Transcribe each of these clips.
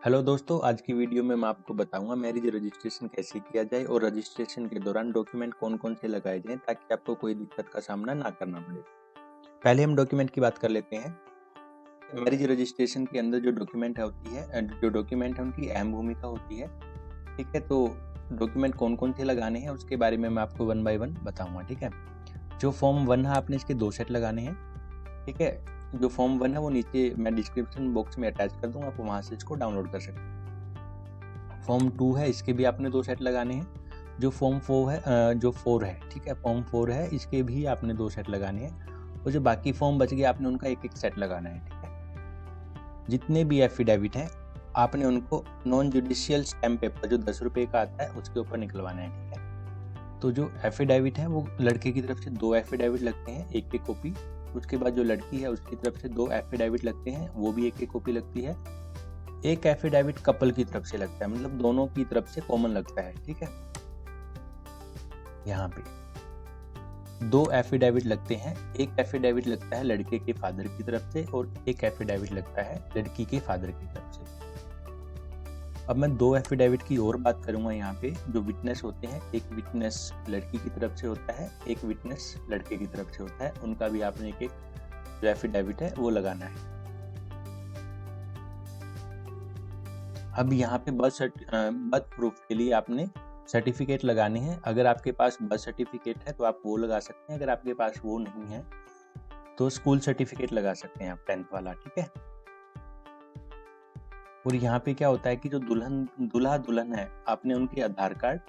Hello दोस्तों, आज की वीडियो में मैं आपको बताऊंगा मैरिज रजिस्ट्रेशन कैसे किया जाए और रजिस्ट्रेशन के दौरान डॉक्यूमेंट कौन-कौन से लगाए जाएं ताकि आपको कोई दिक्कत का सामना ना करना पड़े। पहले हम डॉक्यूमेंट की बात कर लेते हैं। मैरिज रजिस्ट्रेशन के अंदर जो डॉक्यूमेंट होती है जो डॉक्यूमेंट है उनकी अहम भूमिका होती है। ठीक है, तो डॉक्यूमेंट कौन-कौन से लगाने हैं उसके बारे में मैं आपको वन बाय वन बताऊंगा। ठीक है, जो फॉर्म 1 है आपने इसके 2 सेट लगाने हैं। ठीक है, जो फॉर्म 1 है वो नीचे मैं डिस्क्रिप्शन बॉक्स में अटैच कर दूंगा, आप वहां से इसको डाउनलोड कर सकते हैं। फॉर्म 2 है, इसके भी आपने 2 सेट लगाने हैं। जो फॉर्म 4 है जो 4 है, ठीक है, फॉर्म 4 है, इसके भी आपने 2 सेट लगाने हैं और जो बाकी फॉर्म बच गए आपने उनका एक-एक सेट लगाना है। ठीक है, जितने भी एफिडेविट हैं आपने उनको नॉन जुडिशियल स्टैम्प पेपर जो 10 रुपये का आता है उसके ऊपर निकलवाना है। ठीक है, तो जो एफिडेविट है वो लड़के की तरफ से 2 एफिडेविट लगते हैं, एक-एक कॉपी। उसके बाद जो लड़की है उसकी तरफ से 2 एफिडेविट लगते हैं, वो भी एक-एक कॉपी लगती है। एक एफिडेविट कपल की तरफ से लगता है, मतलब दोनों की तरफ से कॉमन लगता है। ठीक है, यहाँ पे 2 एफिडेविट लगते हैं, एक एफिडेविट लगता है लड़के के फादर की तरफ से और एक एफिडेविट लगता है लड़की के फादर की तरफ से। अब मैं 2 एफिडेविट की और बात करूंगा। यहाँ पे जो विटनेस होते हैं, एक विटनेस लड़की की तरफ से होता है, एक विटनेस लड़के की तरफ से होता है, उनका भी आपने एक जो एफिडेविट है वो लगाना है। अब यहाँ पे बर्थ प्रूफ के लिए आपने सर्टिफिकेट लगाने हैं। अगर आपके पास बर्थ सर्टिफिकेट है तो आप वो लगा सकते हैं, अगर आपके पास वो नहीं है तो स्कूल सर्टिफिकेट लगा सकते हैं आप 10th वाला। ठीक है, और यहाँ पे क्या होता है कि जो दूल्हा दुल्हन है आपने उनके आधार कार्ड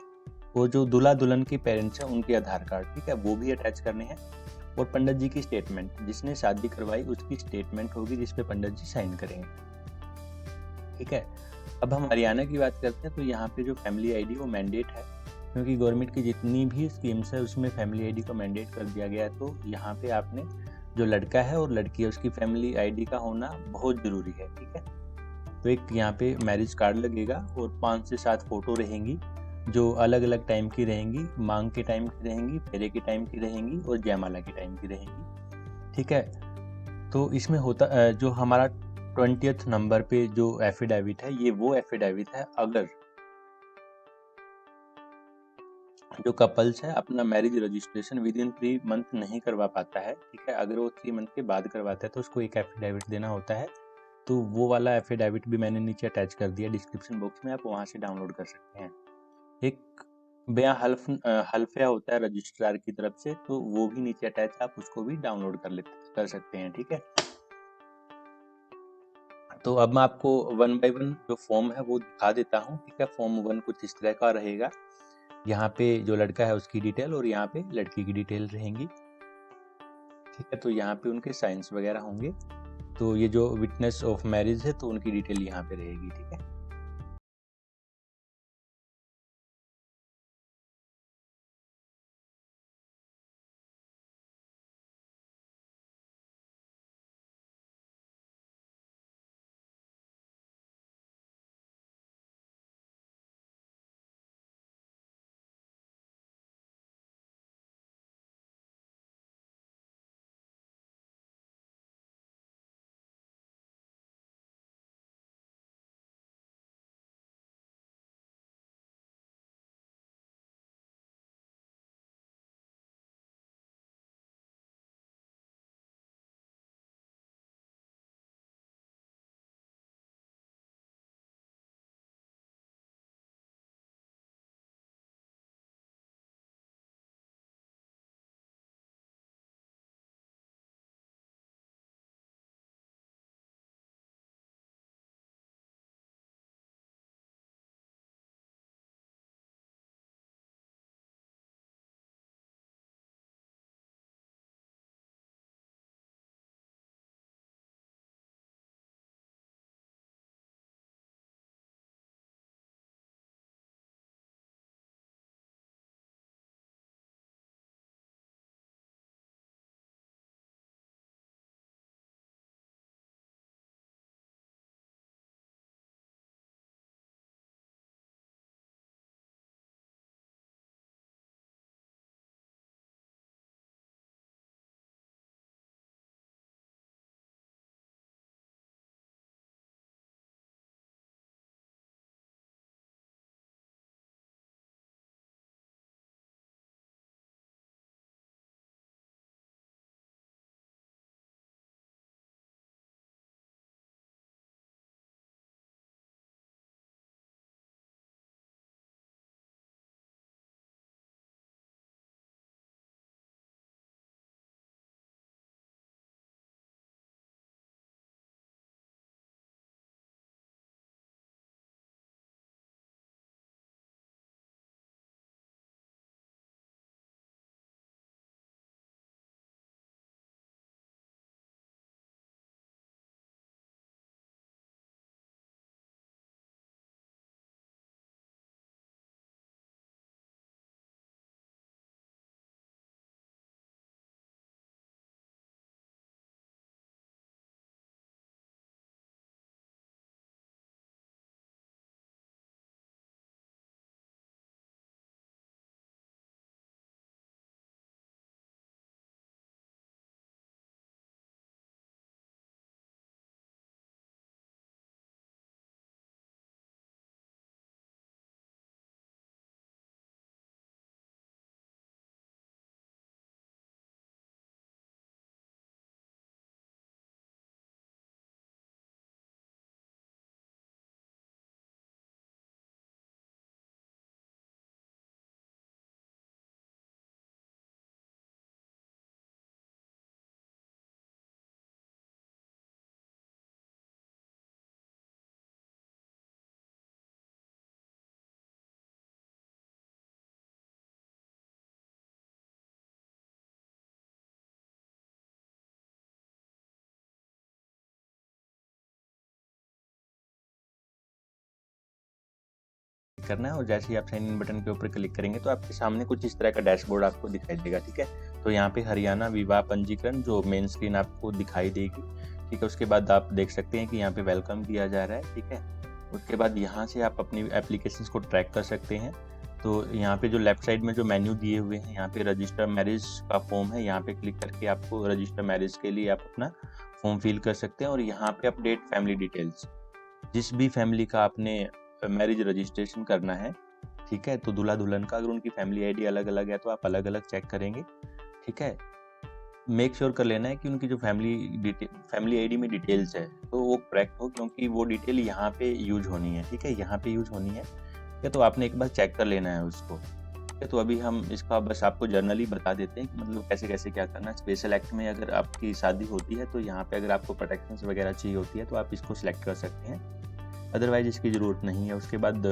और जो दूल्हा दुल्हन के पेरेंट्स हैं उनके आधार कार्ड, ठीक है, वो भी अटैच करने हैं। और पंडित जी की स्टेटमेंट, जिसने शादी करवाई उसकी स्टेटमेंट होगी जिसपे पंडित जी साइन करेंगे। ठीक है, अब हम हरियाणा की बात करते हैं तो यहाँ पे जो फैमिली आईडी वो मैंडेट है, क्योंकि गवर्नमेंट की जितनी भी स्कीम्स है उसमें फैमिली आईडी को मैंडेट कर दिया गया है। तो यहाँ पे आपने जो लड़का है और लड़की है उसकी फैमिली आईडी का होना बहुत ज़रूरी है। ठीक है, तो एक यहाँ पे मैरिज कार्ड लगेगा और 5 से 7 फोटो रहेंगी जो अलग अलग टाइम की रहेंगी, मांग के टाइम की रहेंगी, फेरे के टाइम की रहेंगी और जयमाला के टाइम की रहेंगी। ठीक है, तो इसमें होता जो हमारा 20th नंबर पे जो एफिडेविट है ये वो एफिडेविट है अगर जो कपल्स है अपना marriage registration with in 3 month नहीं करवा पाता है। ठीक है, अगर वो 3 मंथ के बाद करवाता है तो उसको एक एफिडेविट देना होता है। तो वो वाला एफिडेविट भी मैंने नीचे अटैच कर दिया डिस्क्रिप्शन बॉक्स में, आप वहां से डाउनलोड कर सकते हैं। एक बयां हल्फिया होता है रजिस्ट्रार की तरफ से, तो वो भी नीचे अटैच, आप उसको भी डाउनलोड कर सकते हैं। ठीक है, तो अब मैं आपको वन बाय वन जो फॉर्म है वो दिखा देता हूँ। ठीक है, फॉर्म 1 कुछ इस तरह का रहेगा। यहाँ पे जो लड़का है उसकी डिटेल और यहाँ पे लड़की की डिटेल रहेंगी। ठीक है, तो यहाँ पे उनके साइंस वगैरह होंगे। तो ये जो विटनेस ऑफ मैरिज है तो उनकी डिटेल यहाँ पे रहेगी। ठीक है। करना है और जैसे ही आप साइन इन बटन के ऊपर क्लिक करेंगे तो आपके सामने कुछ इस तरह का डैशबोर्ड आपको दिखाई देगा। ठीक है, तो यहाँ पे हरियाणा विवाह पंजीकरण जो मेन स्क्रीन आपको दिखाई देगी। ठीक है, उसके बाद आप देख सकते हैं कि यहाँ पे वेलकम किया जा रहा है। ठीक है, उसके बाद यहाँ से आप अपनी एप्लीकेशंस को ट्रैक कर सकते हैं। तो यहाँ पे जो लेफ्ट साइड में जो मेन्यू दिए हुए हैं, यहाँ पे रजिस्टर मैरिज का फॉर्म है, यहाँ पे क्लिक करके आपको रजिस्टर मैरिज के लिए आप अपना फॉर्म फिल कर सकते हैं। और यहाँ पे अपडेट फैमिली डिटेल्स, जिस भी फैमिली का आपने मैरिज रजिस्ट्रेशन करना है, ठीक है, तो दूल्हा दुल्हन का अगर उनकी फैमिली आईडी अलग अलग है तो आप अलग अलग चेक करेंगे। ठीक है, मेक श्योर कर लेना है कि उनकी जो फैमिली आईडी में डिटेल्स है तो वो करेक्ट हो, क्योंकि वो डिटेल यहाँ पे यूज होनी है। ठीक है, यहाँ पे यूज होनी है। ठीक है, तो आपने एक बार चेक कर लेना है उसको। ठीक है, तो अभी हम इसका बस आपको जर्नली बता देते हैं कि मतलब कैसे कैसे क्या करना है। स्पेशल एक्ट में अगर आपकी शादी होती है तो यहाँ पे अगर आपको प्रोटेक्शन वगैरह चाहिए होती है तो आप इसको सिलेक्ट कर सकते हैं, अदरवाइज इसकी ज़रूरत नहीं है। उसके बाद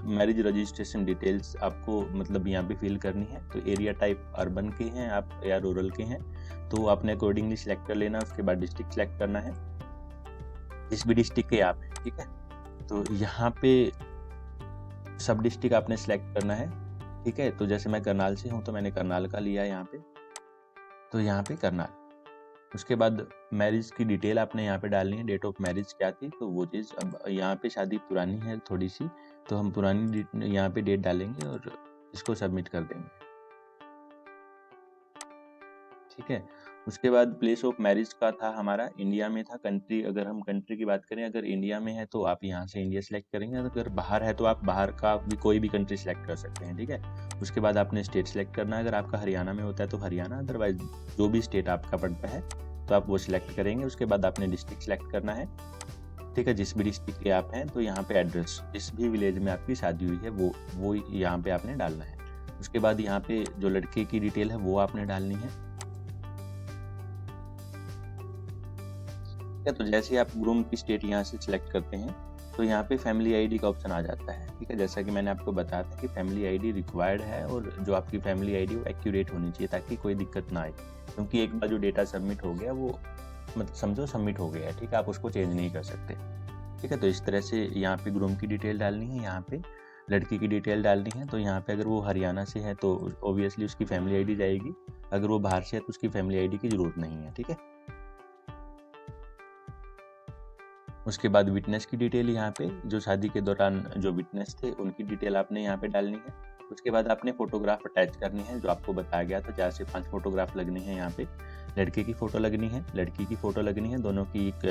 मैरिज रजिस्ट्रेशन डिटेल्स आपको मतलब यहाँ पे फिल करनी है। तो एरिया टाइप अर्बन के हैं आप या रूरल के हैं तो आपने अकॉर्डिंगली सिलेक्ट कर लेना। उसके बाद डिस्ट्रिक्ट सिलेक्ट करना है, जिस भी डिस्ट्रिक्ट के आप हैं। ठीक है, तो यहाँ पे सब डिस्ट्रिक्ट आपने सिलेक्ट करना है। ठीक है, तो जैसे मैं करनाल से हूँ तो मैंने करनाल का लिया यहाँ पे, तो यहाँ पे करनाल। उसके बाद मैरिज की डिटेल आपने यहाँ पे डालनी है, डेट ऑफ मैरिज क्या थी तो वो चीज़। अब यहाँ पे शादी पुरानी है थोड़ी सी, तो हम पुरानी यहाँ पे डेट डालेंगे और इसको सबमिट कर देंगे। ठीक है, उसके बाद प्लेस ऑफ मैरिज का था हमारा इंडिया में था। कंट्री, अगर हम कंट्री की बात करें, अगर इंडिया में है तो आप यहाँ से इंडिया सेलेक्ट करेंगे, अगर बाहर है तो आप बाहर का भी कोई भी कंट्री सेलेक्ट कर सकते हैं। ठीक है, उसके बाद आपने स्टेट सेलेक्ट करना है, अगर आपका हरियाणा में होता है तो हरियाणा, अदरवाइज जो भी स्टेट आपका पड़ता है तो आप वो सिलेक्ट करेंगे। उसके बाद आपने डिस्ट्रिक्ट सेलेक्ट करना है। ठीक है, जिस भी डिस्ट्रिक्ट के आप हैं तो यहाँ पे एड्रेस, जिस भी विलेज में आपकी शादी हुई है वो यहाँ पे आपने डालना है। उसके बाद यहाँ पे जो लड़के की डिटेल है वो आपने डालनी है। तो जैसे ही आप ग्रूम की स्टेट यहाँ से सिलेक्ट करते हैं तो यहाँ पे फैमिली आईडी का ऑप्शन आ जाता है। ठीक है, जैसा कि मैंने आपको बताया था कि फैमिली आईडी रिक्वायर्ड है और जो आपकी फैमिली आईडी वो एक्यूरेट होनी चाहिए ताकि कोई दिक्कत ना आए, क्योंकि एक बार जो डेटा सबमिट हो गया वो मतलब समझो सबमिट हो गया है। ठीक है, आप उसको चेंज नहीं कर सकते। ठीक है, तो इस तरह से यहाँ पे ग्रूम की डिटेल डालनी है, यहाँ पे लड़की की डिटेल डालनी है। तो यहाँ पे अगर वो हरियाणा से है तो ऑब्वियसली उसकी फैमिली आईडी जाएगी, अगर वो बाहर से है तो उसकी फैमिली आईडी की जरूरत नहीं है। ठीक है, उसके बाद विटनेस की डिटेल, यहाँ पे जो शादी के दौरान जो विटनेस थे उनकी डिटेल आपने यहाँ पे डालनी है। उसके बाद आपने फोटोग्राफ अटैच करनी है, जो आपको बताया गया था 4 से 5 फोटोग्राफ लगनी है। यहाँ पे लड़के की फ़ोटो लगनी है, लड़की की फ़ोटो लगनी है, दोनों की एक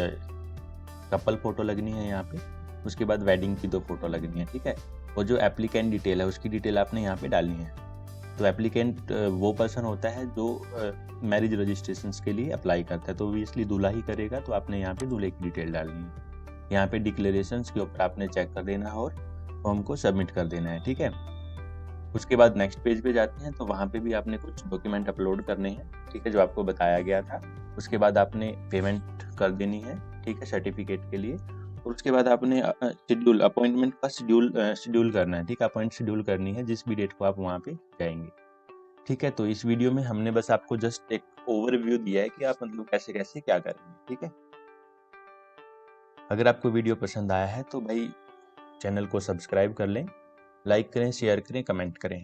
कपल फ़ोटो लगनी है यहाँ पे। उसके बाद वेडिंग की 2 फोटो लगनी है। ठीक है, और जो एप्लीकेंट डिटेल है उसकी डिटेल आपने यहाँ पे डालनी है। तो एप्लीकेंट वो पर्सन होता है जो मैरिज रजिस्ट्रेशन के लिए अप्लाई करता है, तो ऑब्वियसली दूल्हा ही करेगा, तो आपने यहाँ पे दूल्हे की डिटेल डालनी है। यहाँ पे डिक्लेरेशंस के ऊपर आपने चेक कर देना है और फॉर्म को सबमिट कर देना है। ठीक है, उसके बाद नेक्स्ट पेज पे जाते हैं तो वहाँ पे भी आपने कुछ डॉक्यूमेंट अपलोड करने हैं। ठीक है, जो आपको बताया गया था। उसके बाद आपने पेमेंट कर देनी है। ठीक है, सर्टिफिकेट के लिए। और उसके बाद आपने अपॉइंटमेंट का शेड्यूल करना है। ठीक है, अपॉइंट शेड्यूल करनी है जिस भी डेट को आप वहाँ पे जाएंगे। ठीक है, तो इस वीडियो में हमने बस आपको जस्ट एक ओवरव्यू दिया है कि आप मतलब कैसे कैसे क्या करेंगे। ठीक है, अगर आपको वीडियो पसंद आया है तो भाई चैनल को सब्सक्राइब कर लें, लाइक करें, शेयर करें, कमेंट करें।